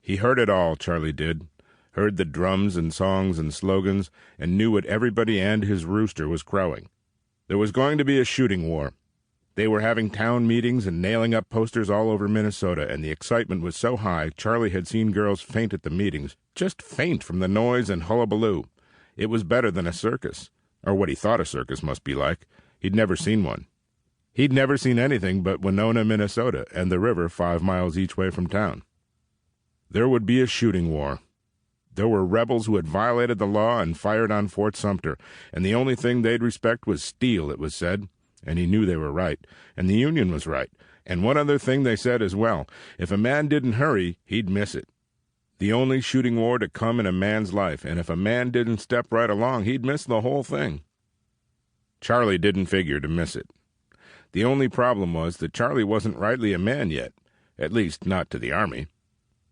He heard it all, Charley did. Heard the drums and songs and slogans, and knew what everybody and his rooster was crowing. There was going to be a shooting war. They were having town meetings and nailing up posters all over Minnesota, and the excitement was so high Charley had seen girls faint at the meetings, just faint from the noise and hullabaloo. It was better than a circus, or what he thought a circus must be like. He'd never seen one. He'd never seen anything but Winona, Minnesota, and the river 5 miles each way from town. There would be a shooting war. There were rebels who had violated the law and fired on Fort Sumter, and the only thing they'd respect was steel, it was said. And he knew they were right, and the Union was right. And one other thing they said as well, if a man didn't hurry, he'd miss it. The only shooting war to come in a man's life, and if a man didn't step right along, he'd miss the whole thing. Charley didn't figure to miss it. The only problem was that Charley wasn't rightly a man yet, at least not to the Army.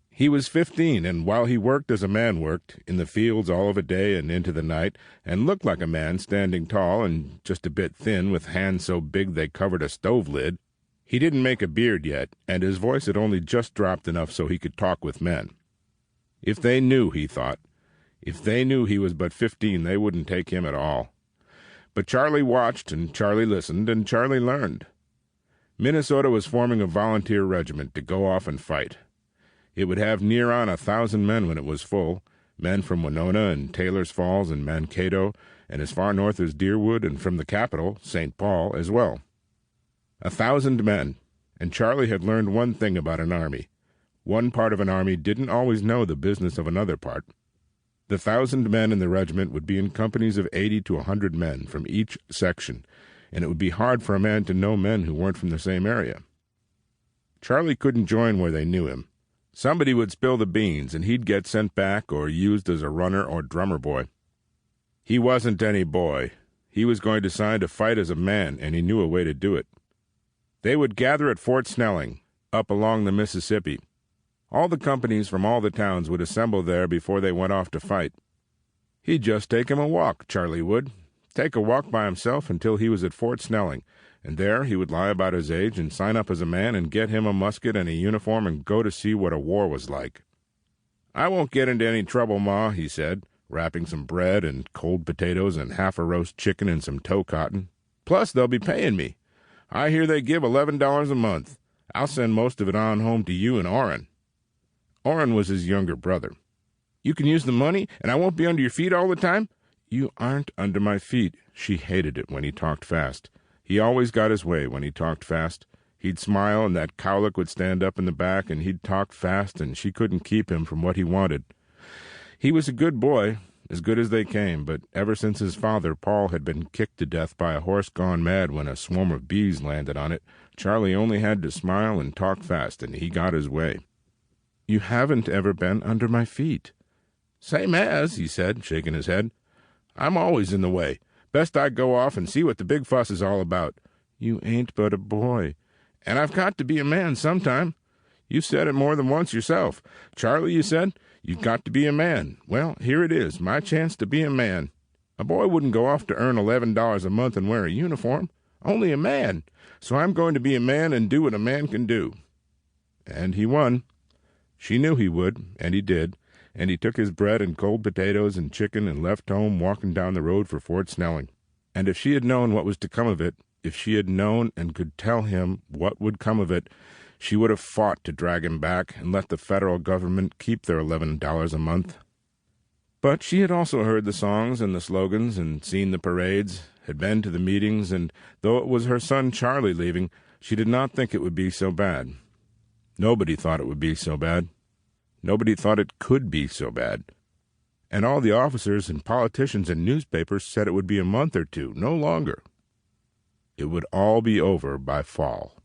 He was 15, and while he worked as a man worked, in the fields all of a day and into the night, and looked like a man standing tall and just a bit thin with hands so big they covered a stove lid, he didn't make a beard yet, and his voice had only just dropped enough so he could talk with men. If they knew, he thought, if they knew he was but 15, they wouldn't take him at all. But Charley watched, and Charley listened, and Charley learned. Minnesota was forming a volunteer regiment to go off and fight. It would have near on 1,000 men when it was full, men from Winona and Taylor's Falls and Mankato, and as far north as Deerwood, and from the capital, St. Paul, as well. 1,000 men, and Charley had learned one thing about an army. One part of an army didn't always know the business of another part. The 1,000 men in the regiment would be in companies of 80 to 100 men from each section, and it would be hard for a man to know men who weren't from the same area. Charley couldn't join where they knew him. Somebody would spill the beans, and he'd get sent back or used as a runner or drummer boy. He wasn't any boy. He was going to sign to fight as a man, and he knew a way to do it. They would gather at Fort Snelling, up along the Mississippi. All the companies from all the towns would assemble there before they went off to fight. He'd just take him a walk, Charley would. Take a walk by himself until he was at Fort Snelling, and there he would lie about his age and sign up as a man and get him a musket and a uniform and go to see what a war was like. "I won't get into any trouble, Ma," he said, wrapping some bread and cold potatoes and half a roast chicken in some tow cotton. "Plus, they'll be paying me. I hear they give $11 a month. I'll send most of it on home to you and Orrin." Orrin was his younger brother. "You can use the money, and I won't be under your feet all the time?" "You aren't under my feet." She hated it when he talked fast. He always got his way when he talked fast. He'd smile, and that cowlick would stand up in the back, and he'd talk fast, and she couldn't keep him from what he wanted. He was a good boy, as good as they came, but ever since his father, Paul, had been kicked to death by a horse gone mad when a swarm of bees landed on it, Charley only had to smile and talk fast, and he got his way. "You haven't ever been under my feet." "Same as," he said, shaking his head. "I'm always in the way. Best I go off and see what the big fuss is all about." "You ain't but a boy." "And I've got to be a man sometime. You said it more than once yourself. 'Charley,' you said, 'you've got to be a man.' Well, here it is, my chance to be a man. A boy wouldn't go off to earn $11 a month and wear a uniform. Only a man. So I'm going to be a man and do what a man can do." And he won. She knew he would, and he did. And he took his bread and cold potatoes and chicken and left home walking down the road for Fort Snelling. And if she had known what was to come of it, if she had known and could tell him what would come of it, she would have fought to drag him back and let the federal government keep their $11 a month. But she had also heard the songs and the slogans and seen the parades, had been to the meetings, and though it was her son Charley leaving, she did not think it would be so bad. Nobody thought it would be so bad. Nobody thought it could be so bad. And all the officers and politicians and newspapers said it would be a month or two, no longer. It would all be over by fall.